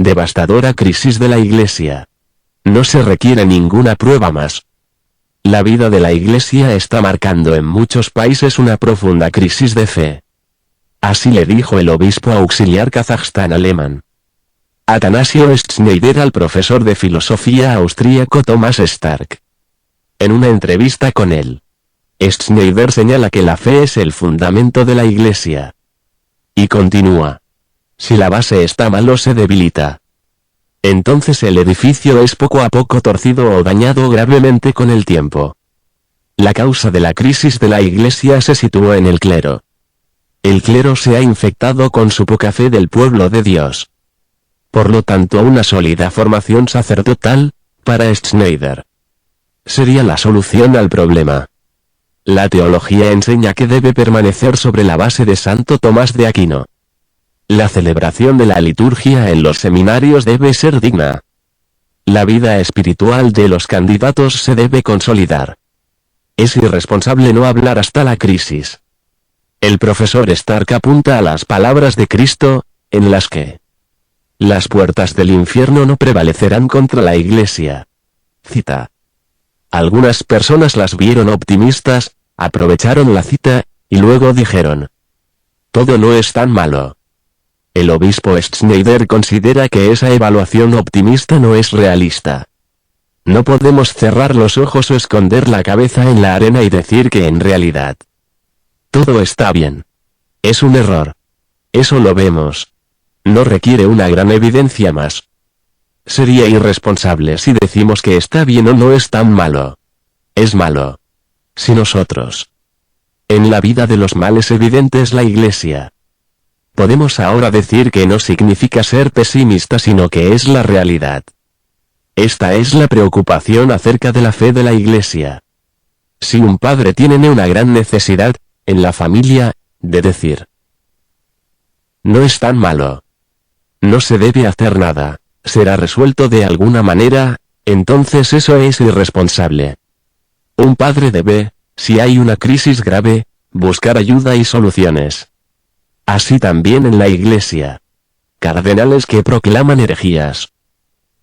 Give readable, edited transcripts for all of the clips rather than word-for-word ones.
Devastadora crisis de la Iglesia. No se requiere ninguna prueba más. La vida de la Iglesia está marcando en muchos países una profunda crisis de fe. Así le dijo el obispo auxiliar Kazajstán alemán Atanasio Schneider al profesor de filosofía austríaco Thomas Stark. En una entrevista con él, Schneider señala que la fe es el fundamento de la Iglesia. Y continúa: si la base está mal o se debilita, entonces el edificio es poco a poco torcido o dañado gravemente con el tiempo. La causa de la crisis de la Iglesia se sitúa en el clero. El clero se ha infectado con su poca fe del pueblo de Dios. Por lo tanto, una sólida formación sacerdotal, para Schneider, sería la solución al problema. La teología enseña que debe permanecer sobre la base de Santo Tomás de Aquino. La celebración de la liturgia en los seminarios debe ser digna. La vida espiritual de los candidatos se debe consolidar. Es irresponsable no hablar hasta la crisis. El profesor Stark apunta a las palabras de Cristo, en las que las puertas del infierno no prevalecerán contra la Iglesia. Cita. Algunas personas las vieron optimistas, aprovecharon la cita, y luego dijeron: todo no es tan malo. El obispo Schneider considera que esa evaluación optimista no es realista. No podemos cerrar los ojos o esconder la cabeza en la arena y decir que en realidad todo está bien. Es un error. Eso lo vemos. No requiere una gran evidencia más. Sería irresponsable si decimos que está bien o no es tan malo. Es malo. Si nosotros, en la vida de los males evidentes la Iglesia, podemos ahora decir que no significa ser pesimista sino que es la realidad. Esta es la preocupación acerca de la fe de la Iglesia. Si un padre tiene una gran necesidad, en la familia, de decir: no es tan malo. No se debe hacer nada, será resuelto de alguna manera, entonces eso es irresponsable. Un padre debe, si hay una crisis grave, buscar ayuda y soluciones. Así también en la Iglesia. Cardenales que proclaman herejías.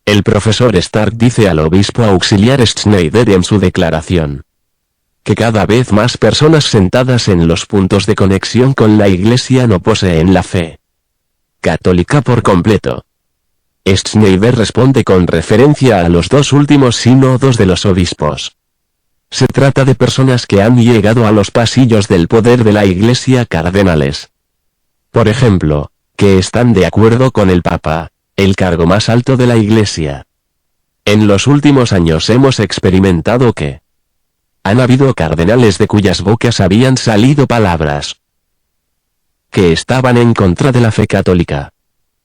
El profesor Stark dice al obispo auxiliar Schneider en su declaración que cada vez más personas sentadas en los puntos de conexión con la Iglesia no poseen la fe católica por completo. Schneider responde con referencia a los dos últimos sínodos de los obispos. Se trata de personas que han llegado a los pasillos del poder de la Iglesia, cardenales, por ejemplo, que están de acuerdo con el Papa, el cargo más alto de la Iglesia. En los últimos años hemos experimentado que han habido cardenales de cuyas bocas habían salido palabras que estaban en contra de la fe católica.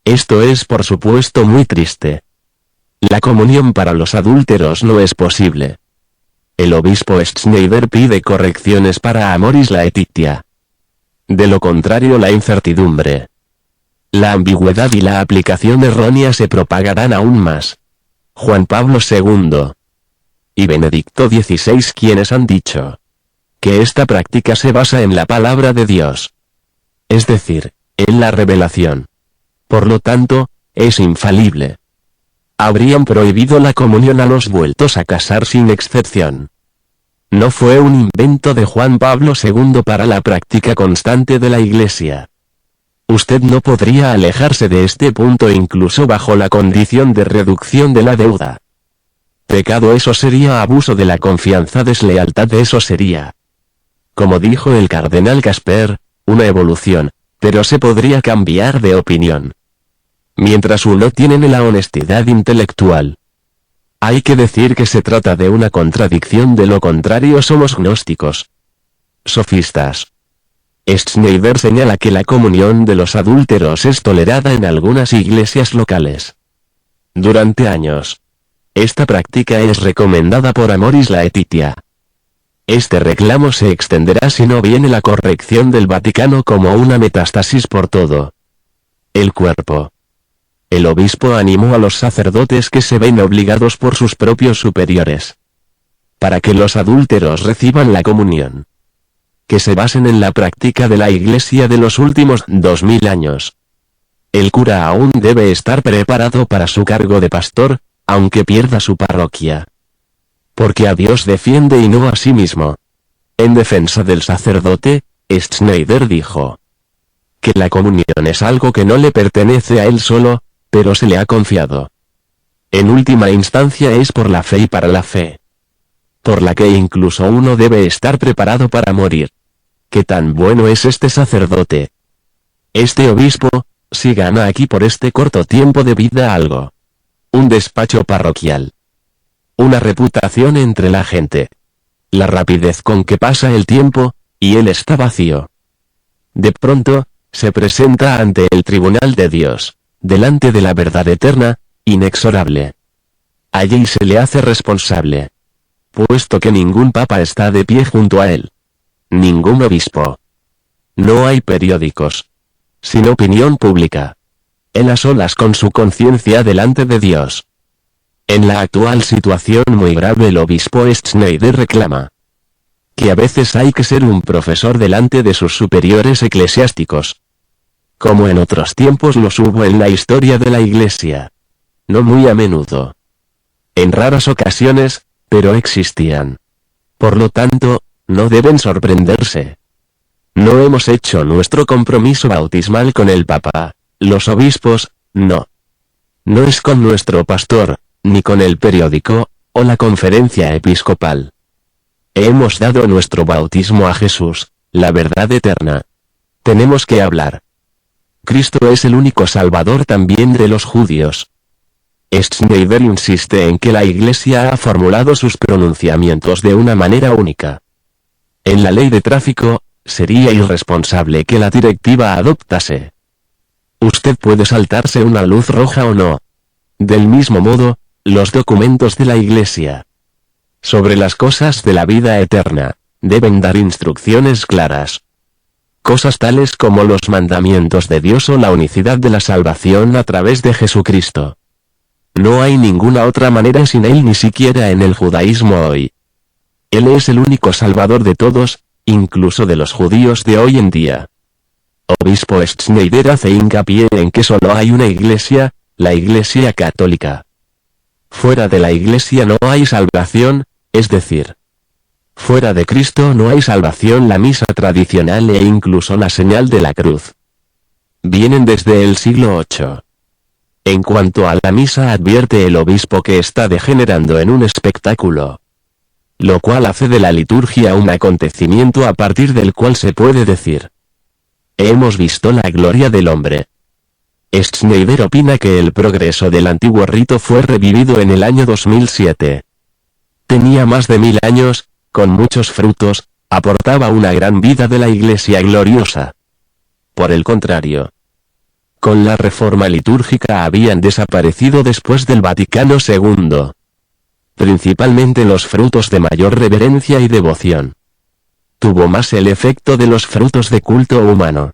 Esto es por supuesto muy triste. La comunión para los adúlteros no es posible. El obispo Schneider pide correcciones para Amoris Laetitia. De lo contrario la incertidumbre, la ambigüedad y la aplicación errónea se propagarán aún más. Juan Pablo II y Benedicto XVI quienes han dicho que esta práctica se basa en la palabra de Dios, es decir, en la revelación. Por lo tanto, es infalible. Habrían prohibido la comunión a los vueltos a casar sin excepción. No fue un invento de Juan Pablo II para la práctica constante de la Iglesia. Usted no podría alejarse de este punto incluso bajo la condición de reducción de la deuda. Pecado eso sería abuso de la confianza, deslealtad eso sería, como dijo el cardenal Casper, una evolución, pero se podría cambiar de opinión. Mientras uno tiene la honestidad intelectual, hay que decir que se trata de una contradicción, de lo contrario somos gnósticos, sofistas. Schneider señala que la comunión de los adúlteros es tolerada en algunas iglesias locales. Durante años, esta práctica es recomendada por Amoris Laetitia. Este reclamo se extenderá si no viene la corrección del Vaticano como una metástasis por todo el cuerpo. El obispo animó a los sacerdotes que se ven obligados por sus propios superiores para que los adúlteros reciban la comunión, que se basen en la práctica de la Iglesia de los últimos 2000 años. El cura aún debe estar preparado para su cargo de pastor, aunque pierda su parroquia. Porque a Dios defiende y no a sí mismo. En defensa del sacerdote, Schneider dijo que la comunión es algo que no le pertenece a él solo, pero se le ha confiado. En última instancia es por la fe y para la fe, por la que incluso uno debe estar preparado para morir. ¿Qué tan bueno es este sacerdote? Este obispo, si gana aquí por este corto tiempo de vida algo. Un despacho parroquial. Una reputación entre la gente. La rapidez con que pasa el tiempo, y él está vacío. De pronto, se presenta ante el tribunal de Dios, delante de la verdad eterna, inexorable. Allí se le hace responsable. Puesto que ningún papa está de pie junto a él. Ningún obispo. No hay periódicos. Sin opinión pública. Él a solas con su conciencia delante de Dios. En la actual situación muy grave el obispo Schneider reclama que a veces hay que ser un profesor delante de sus superiores eclesiásticos. Como en otros tiempos los hubo en la historia de la Iglesia. No muy a menudo. En raras ocasiones, pero existían. Por lo tanto, no deben sorprenderse. No hemos hecho nuestro compromiso bautismal con el Papa, los obispos, no. No es con nuestro pastor, ni con el periódico, o la conferencia episcopal. Hemos dado nuestro bautismo a Jesús, la verdad eterna. Tenemos que hablar. Cristo es el único Salvador también de los judíos. Schneider insiste en que la Iglesia ha formulado sus pronunciamientos de una manera única. En la ley de tráfico, sería irresponsable que la directiva adoptase. Usted puede saltarse una luz roja o no. Del mismo modo, los documentos de la Iglesia sobre las cosas de la vida eterna deben dar instrucciones claras. Cosas tales como los mandamientos de Dios o la unicidad de la salvación a través de Jesucristo. No hay ninguna otra manera sin Él, ni siquiera en el judaísmo hoy. Él es el único Salvador de todos, incluso de los judíos de hoy en día. Obispo Schneider hace hincapié en que solo hay una iglesia, la Iglesia Católica. Fuera de la Iglesia no hay salvación, es decir, fuera de Cristo no hay salvación. La misa tradicional e incluso la señal de la cruz vienen desde el siglo VIII. En cuanto a la misa, advierte el obispo que está degenerando en un espectáculo, lo cual hace de la liturgia un acontecimiento a partir del cual se puede decir: hemos visto la gloria del hombre. Schneider opina que el progreso del antiguo rito fue revivido en el año 2007. Tenía más de 1000 años, con muchos frutos, aportaba una gran vida de la Iglesia gloriosa. Por el contrario, con la reforma litúrgica habían desaparecido después del Vaticano II. Principalmente los frutos de mayor reverencia y devoción. Tuvo más el efecto de los frutos de culto humano.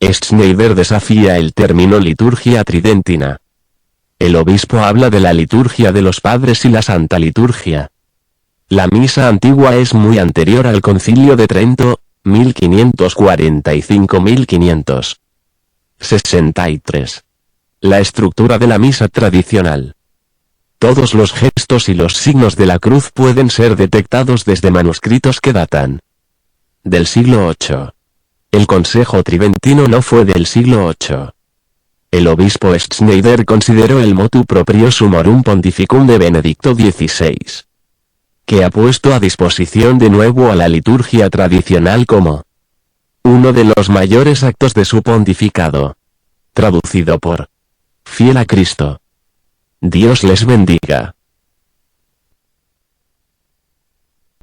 Schneider desafía el término liturgia tridentina. El obispo habla de la liturgia de los padres y la Santa Liturgia. La misa antigua es muy anterior al Concilio de Trento, 1545-1563. La estructura de la misa tradicional. Todos los gestos y los signos de la cruz pueden ser detectados desde manuscritos que datan del siglo VIII. El Consejo Tridentino no fue del siglo VIII. El obispo Schneider consideró el motu proprio sumorum pontificum de Benedicto XVI, que ha puesto a disposición de nuevo a la liturgia tradicional como uno de los mayores actos de su pontificado. Traducido por Fiel a Cristo. Dios les bendiga.